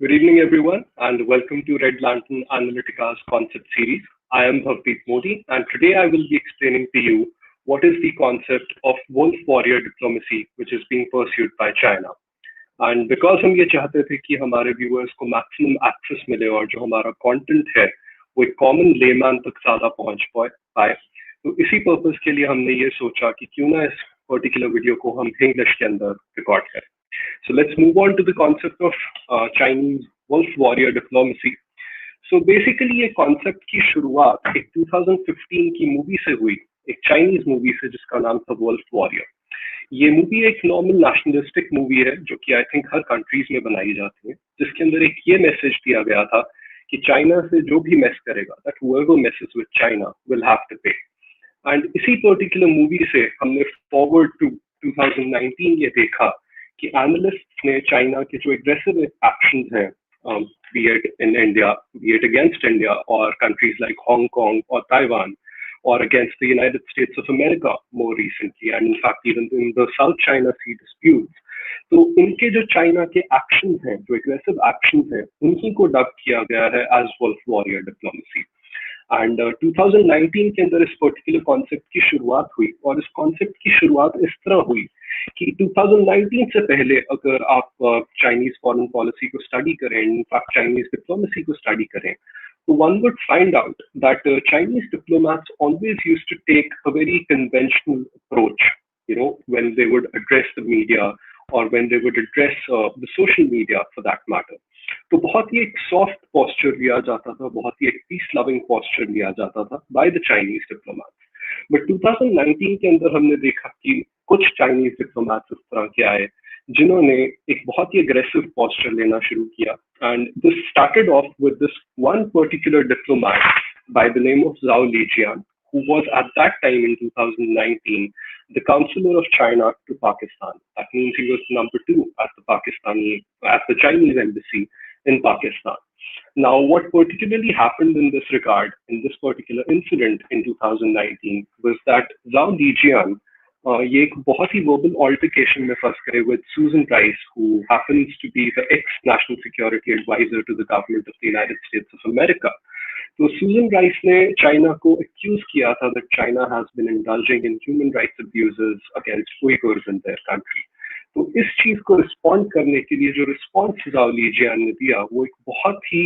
Good evening, everyone, and welcome to Red Lantern Analytica's concept series. I am Bhavdeep Modi, and today I will be explaining to you what is the concept of wolf warrior diplomacy, which is being pursued by China. And because हम ये चाहते थे कि हमारे viewers को maximum access मिले और जो हमारा content है वो एक common layman तक ज़्यादा पहुंच पाए, तो इसी purpose के लिए हमने ये सोचा कि क्यों ना इस particular video को हम English के अंदर record करें. So let's move on to the concept of Chinese wolf warrior diplomacy. So basically ये concept की शुरुआत एक 2015 की मूवी से हुई, एक चाइनीज मूवी से जिसका नाम था वॉल्फ वॉरियर. ये मूवी एक नॉर्मल नेशनलिस्टिक मूवी है जो कि आई थिंक हर कंट्रीज में बनाई जाती है, जिसके अंदर एक ये मैसेज दिया गया था कि चाइना से जो भी मेस करेगा, that whoever messes with China will have to pay. And इसी पर्टिकुलर मूवी से हमने फॉरवर्ड टू 2019 ये देखा कि एनालिस्ट ने चाइना के जो एग्रेसिव एक्शंस हैं, be it in India, be it against India or countries like Hong Kong or Taiwan, or against the United States of America more recently, and in fact even in the South China Sea disputes. तो इनके जो China के actions हैं, जो aggressive actions हैं, उन्हीं को dub किया गया है as wolf warrior diplomacy. And 2019 के अंदर इस पर्टिकुलर कॉन्सेप्ट की शुरुआत हुई, और इस कॉन्सेप्ट की शुरुआत इस तरह हुई कि 2019 से पहले अगर आप चाइनीज फॉरेन पॉलिसी को स्टडी करें, इनफैक्ट चाइनीज डिप्लोमेसी को स्टडी करें, तो one would find out that Chinese diplomats always used to take a very conventional approach, when they would address the media or when they would address the social media for that matter. तो बहुत ही एक soft posture लिया जाता था, बहुत ही एक peace loving posture लिया जाता था by the Chinese diplomats. But 2019 के अंदर हमने देखा कि कुछ चाइनीज डिप्लोमैट्स इस तरह के आए जिन्होंने एक बहुत ही अग्रेसिव पोस्चर लेना शुरू किया. And this started off with this one particular diplomat by the name of Zhao Lijian, who was at that time in 2019 the counselor of China to Pakistan. That means he was number two at the Chinese embassy in Pakistan. Now, what particularly happened in this regard, in this particular incident in 2019, was that Zhao Lijian ये एक बहुत ही verbal altercation में फंस गए with Susan Rice, who happens to be the ex-national security advisor to the government of the United States of America. तो Susan Rice ने China को accused किया था that China has been indulging in human rights abuses against Uyghurs in their country. तो इस चीज को respond करने के लिए जो रिस्पॉन्स Zhao Lijian ने दिया वो एक बहुत ही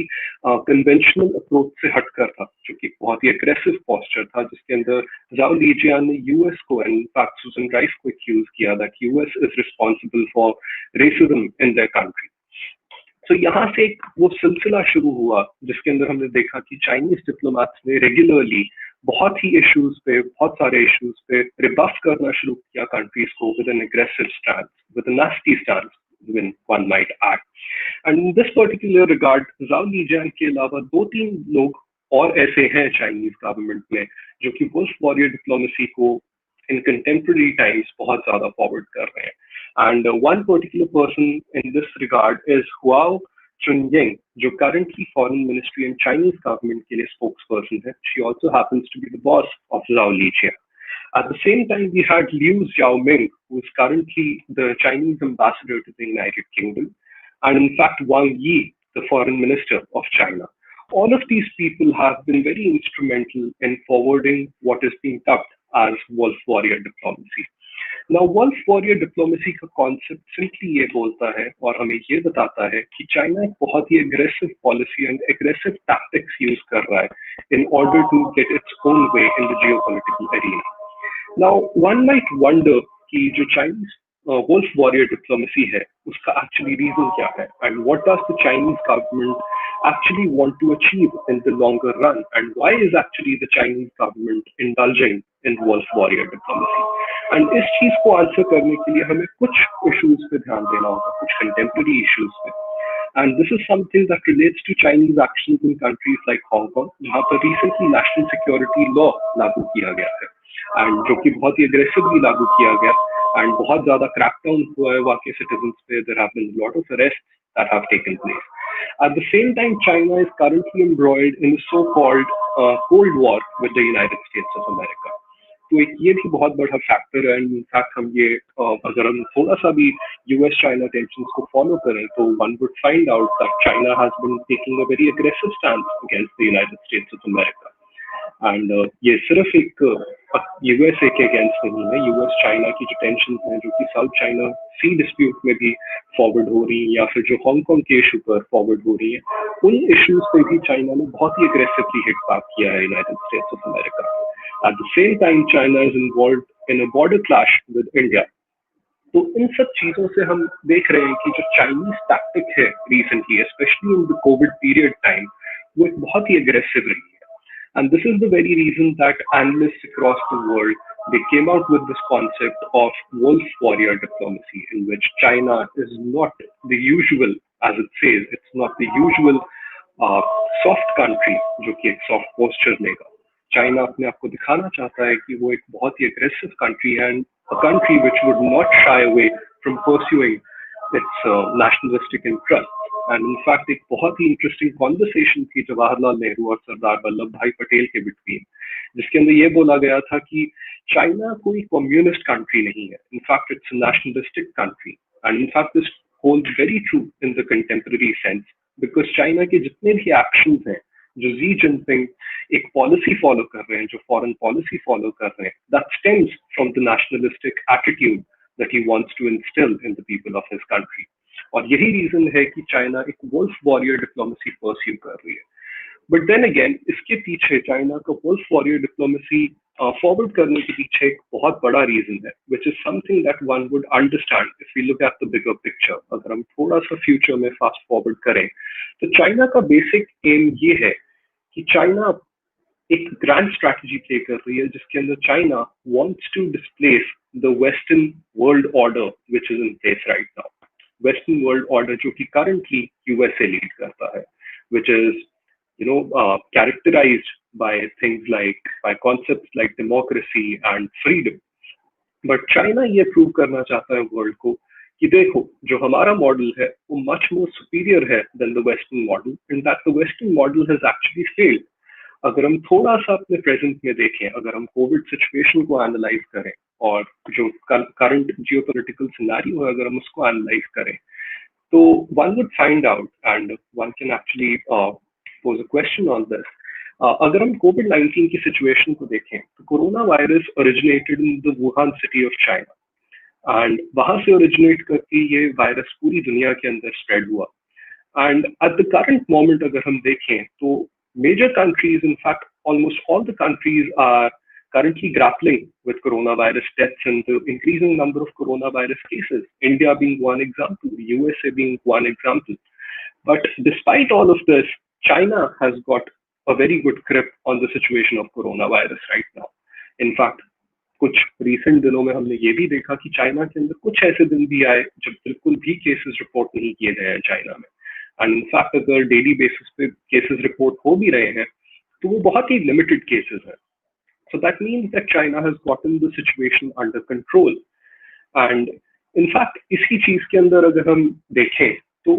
कन्वेंशनल अप्रोच से हटकर था, जो कि बहुत ही एग्रेसिव पोस्चर था, जिसके अंदर Zhao Lijian ने यूएस को एंड इनफैक्ट Susan Rice को एक्यूज किया that US is responsible for racism in their country. तो यहाँ से एक वो सिलसिला शुरू हुआ जिसके अंदर हमने देखा कि चाइनीज डिप्लोमैट्स ने रेगुलरली बहुत ही इश्यूज पे, बहुत सारे इश्यूज पे रिबफ करना शुरू किया कंट्रीज को with N aggressive stand, with a nasty stand, when one might add. And in this particular regard, Zhao Lijian के अलावा दो तीन लोग और ऐसे हैं चाइनीज गवर्नमेंट में जो कि वुल्फ वॉरियर डिप्लोमेसी को in contemporary times बहुत ज़्यादा फॉरवर्ड कर रहे हैं. And one particular person in this regard is Huao Chunying, जो currently foreign ministry and Chinese government के लिए spokesperson है. She also happens to be the boss of Zhao Lijian. At the same time, we had Liu Xiaoming, who is currently the Chinese ambassador to the United Kingdom, and in fact Wang Yi, the foreign minister of China. All of these people have been very instrumental in forwarding what is being dubbed as wolf warrior diplomacy. Now, wolf warrior diplomacy का concept simply ये बोलता है और हमें ये बताता है कि चाइना एक बहुत ही aggressive policy and aggressive tactics use कर रहा है in order to get its own way in the geopolitical arena. Now, one might wonder कि जो Chinese wolf warrior diplomacy है उसका actually reason क्या है, and what does the Chinese government actually want to achieve in the longer run, and why is actually the Chinese government indulging in wolf warrior diplomacy. And इस चीज को answer करने के लिए हमें कुछ इश्यूज पे ध्यान देना होगा, कुछ कंटेम्प्रेरी इश्यूज पे. And this is something that relates to Chinese actions in countries like Hong Kong, जहाँ पर recently national security law लागू किया गया है, and जो कि बहुत ही aggressively लागू किया गया, and बहुत ज़्यादा crackdown हुआ है वहाँ के citizens पे. There have been a lot of arrests that have taken place. At the same time, China is currently embroiled in a so-called Cold War with the United States of America. तो एक ये भी बहुत बड़ा factor है। And in fact हम ये अगर हम थोड़ा सा भी यूएस चाइना टेंशन को फॉलो करें तो one would find out that China has been taking a very aggressive stand against the United States of America. And ये सिर्फ एक यूएसए के अगेंस्ट नहीं है, यूएस चाइना की जो टेंशन है जो कि साउथ चाइना सी डिस्प्यूट में भी फॉरवर्ड हो रही है या फिर जो हांगकांग के इशू पर फॉरवर्ड हो रही है, उन इश्यूज पे भी चाइना ने बहुत ही अग्रेसिवली हिट बैक किया है United States of America. At the same time China is involve in a border clash with India. तो इन सब चीजों से हम देख रहे हैं कि जो चाइनीज टैक्टिक है recently, specially in the Covid period time, वो एक बहुत ही अग्रेसिव रही है। And this is the very reason that analysts across the world, they came out with this concept of wolf warrior diplomacy, in which China is not the usual, as it says, it's not the usual soft country जो कि एक soft posture लेगा। China अपने आप को दिखाना चाहता है कि वो एक बहुत ही aggressive country है and a country which would not shy away from pursuing its nationalistic interests. And in fact एक बहुत ही इंटरेस्टिंग कॉन्वर्सेशन थी जवाहरलाल नेहरू और सरदार वल्लभ भाई पटेल के बिटवीन, जिसके अंदर ये बोला गया था कि चाइना कोई कम्युनिस्ट कंट्री नहीं है, in fact it's nationalistic country. And in fact this holds very true in the contemporary sense, because China के जितने भी एक्शंस हैं, जो जी जिनपिंग एक पॉलिसी फॉलो कर रहे हैं, जो फॉरेन पॉलिसी फॉलो कर रहे हैं, that stems from the nationalistic attitude that he wants to instill in the people of his country. और यही रीजन है कि चाइना एक वुल्फ वॉरियर डिप्लोमेसी परस्यू कर रही है। बट देन अगेन इसके पीछे चाइना का वुल्फ वॉरियर डिप्लोमेसी फॉरवर्ड करने के पीछे एक बहुत बड़ा रीजन है, विच is something that one would understand if we look at the bigger picture. अगर हम थोड़ा सा फ्यूचर में फास्ट फॉरवर्ड करें तो चाइना का बेसिक एम ये है कि चाइना एक ग्रैंड स्ट्रैटेजी प्ले कर रही है जिसके अंदर China wants to displace the western world order which is in place right now. Western world order जो कि करंटली यूएसए लीड करता है, विच इज characterized by things like by concepts like democracy and freedom. But China ये prove करना चाहता है world को कि देखो जो हमारा मॉडल है वो मच मोर सुपीरियर है then the western model. In that the western model has actually failed. अगर हम थोड़ा सा अपने प्रेजेंट में देखें, अगर हम कोविड सिचुएशन को एनालाइज करें और जो करंट जियोपॉलिटिकल सिनेरियो है अगर हम उसको एनालाइज करें, तो one would find out and one can actually pose a question on this. अगर हम कोविड 19 की सिचुएशन को देखें तो corona virus originated in the Wuhan city of China and वहां से ओरिजिनेट करके ये वायरस पूरी दुनिया के अंदर स्प्रेड हुआ। And at the current moment अगर हम देखें तो major countries, in fact, almost all the countries are currently grappling with coronavirus deaths and the increasing number of coronavirus cases. India being one example, USA being one example. But despite all of this, China has got a very good grip on the situation of coronavirus right now. In fact, कुछ recent दिनों में हमने ये भी देखा कि China के अंदर कुछ ऐसे दिन भी आए जब बिल्कुल भी केसेस रिपोर्ट नहीं किए गए हैं चाइना में। एंड इनफैक्ट अगर डेली बेसिस पे केसेस रिपोर्ट हो भी रहे हैं तो वो बहुत ही लिमिटेड केसेस हैं। So that means that China has gotten the situation under control. And in fact इसी चीज के अंदर अगर हम देखें तो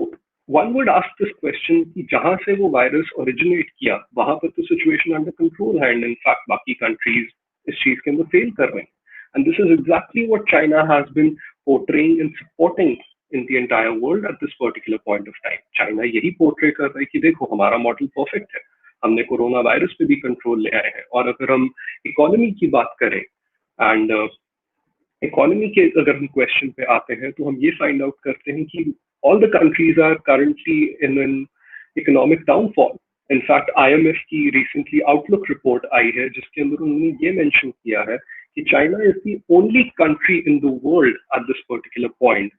one would ask this question कि जहां से वो वायरस ओरिजिनेट किया वहां पर तो सिचुएशन अंडर कंट्रोल है एंड इनफैक्ट बाकी कंट्रीज इस चीज के अंदर फेल कर रहे हैं। And this is exactly what China has been portraying and supporting in the entire world at this particular point of time. China यही पोर्ट्रे कर रहा है कि देखो हमारा मॉडल परफेक्ट है, हमने कोरोना वायरस पे भी कंट्रोल ले आए हैं। और अगर हम इकोनॉमी की बात करें एंड इकोनॉमी के अगर हम क्वेश्चन पे आते हैं तो हम ये फाइंड आउट करते हैं कि all the countries are currently in an economic downfall. In fact IMF की रिसेंटली आउटलुक रिपोर्ट आई है जिसके अंदर उन्होंने ये मेंशन किया है कि China is the only country in the world at this particular point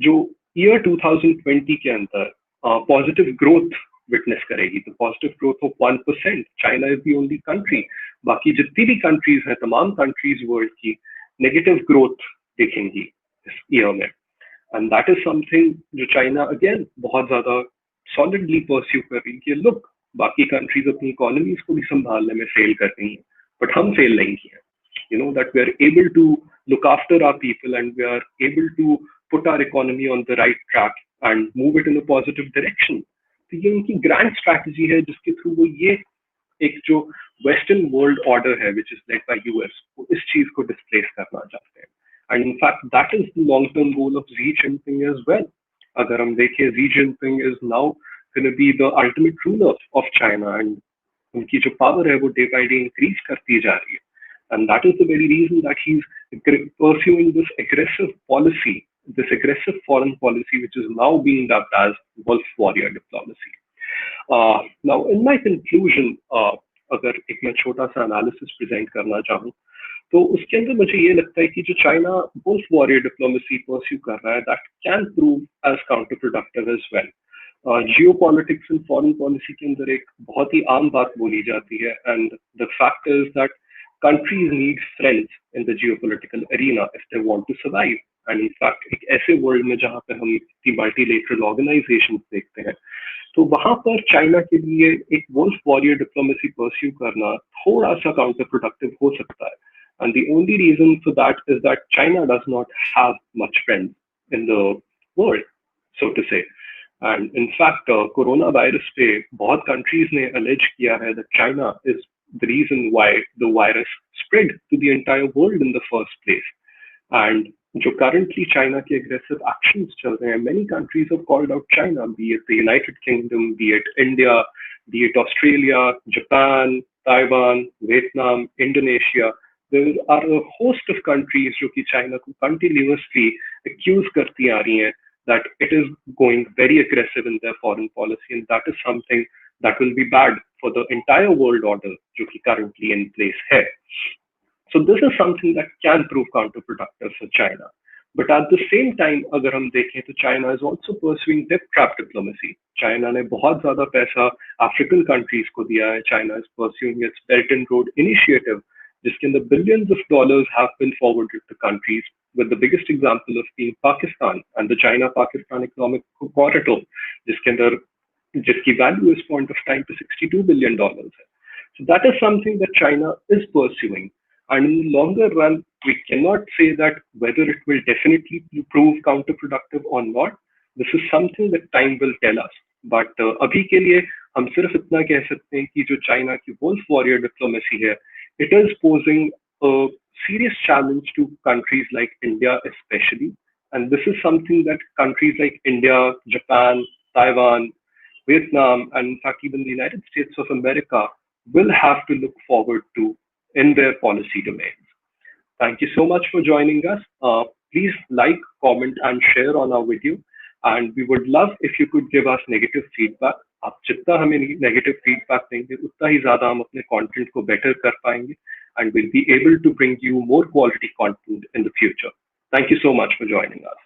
जो ईयर 2020 के अंदर पॉजिटिव ग्रोथ विटनेस करेगी। तो positive growth of 1%। China is the only country. बाकी जितनी भी कंट्रीज हैं, तमाम कंट्रीज वर्ल्ड की नेगेटिव ग्रोथ देखेंगी इस ईयर में। एंड दैट इज समथिंग जो चाइना अगेन बहुत ज्यादा सॉलिडली परस्यू कर रही है। लुक, बाकी कंट्रीज अपनी इकोनॉमीज को भी संभालने में फेल कर रही हैं, बट हम फेल नहीं किए। You know that we are able to look after our people and we are able to put our economy on the right track and move it in a positive direction. तो ये उनकी grand strategy है जिसके through वो ये एक जो western world order है विच इज लेड बाय यूएस, वो इस चीज को डिस्प्लेस करना चाहते हैं. And in fact that is the long term goal of Xi Jinping as well. अगर हम देखें, Xi Jinping is now going to be the ultimate ruler of China, and उनकी जो पावर है वो डे बाय डे इंक्रीज करती जा रही है. And that is the very reason that he's pursuing this aggressive policy, this aggressive foreign policy, which is now being dubbed as Wolf Warrior diplomacy. Now, in my conclusion, अगर एक मैं छोटा सा analysis present करना चाहूँ, तो उसके अंदर मुझे ये लगता है कि जो China wolf warrior diplomacy pursue कर रहा है, that can prove as counterproductive as well. Geopolitics and foreign policy के अंदर एक बहुत ही आम बात बोली जाती है, and the fact is that countries need friends in the geopolitical arena if they want to survive. And in fact, एक ऐसे वर्ल्ड में जहाँ पे हम इतनी मल्टीलेटरल ऑर्गेनाइजेशन देखते हैं, तो वहां पर चाइना के लिए एक वुल्फ वॉरियर डिप्लोमेसी परस्यू करना थोड़ा सा काउंटर प्रोडक्टिव हो सकता है. And the only reason for that is that China does not have much friends in the world, so to say. And in fact, corona virus पे बहुत countries ने allege किया है that China is the reason why the virus spread to the entire world in the first place. And जो currently China के aggressive actions चल रहे हैं, many countries have called out China, be it the United Kingdom, be it India, be it Australia, Japan, Taiwan, Vietnam, Indonesia. There are a host of countries जो कि China को continuously accuse करती आ रही हैं that it is going very aggressive in their foreign policy, and that is something that will be bad for the entire world order जो कि currently in place है. So this is something that can prove counterproductive for China. But at the same time, अगर हम देखें तो China is also pursuing debt trap diplomacy. China ने बहुत ज़्यादा पैसा African countries को दिया है. China is pursuing its Belt and Road Initiative, जिसके अंदर billions of dollars have been forwarded to countries, with the biggest example of being Pakistan and the China-Pakistan Economic Corridor, जिसके अंदर जिसकी value is point of time to $62 billion है. So that is something that China is pursuing. And in the longer run, we cannot say that whether it will definitely prove counterproductive or not. This is something that time will tell us. But अभी के लिए हम सिर्फ इतना कह सकते हैं कि जो चाइना की वुल्फ वॉरियर डिप्लोमेसी है, it is posing a serious challenge to countries like India especially. And this is something that countries like India, Japan, Taiwan, Vietnam, and in fact even the United States of America will have to look forward to in their policy domains. Thank you so much for joining us. Please like, comment, and share on our video. And we would love if you could give us negative feedback. आप जितना हमें negative feedback देंगे, उतना ही ज़्यादा हम अपने content को better कर पाएंगे, and we'll be able to bring you more quality content in the future. Thank you so much for joining us.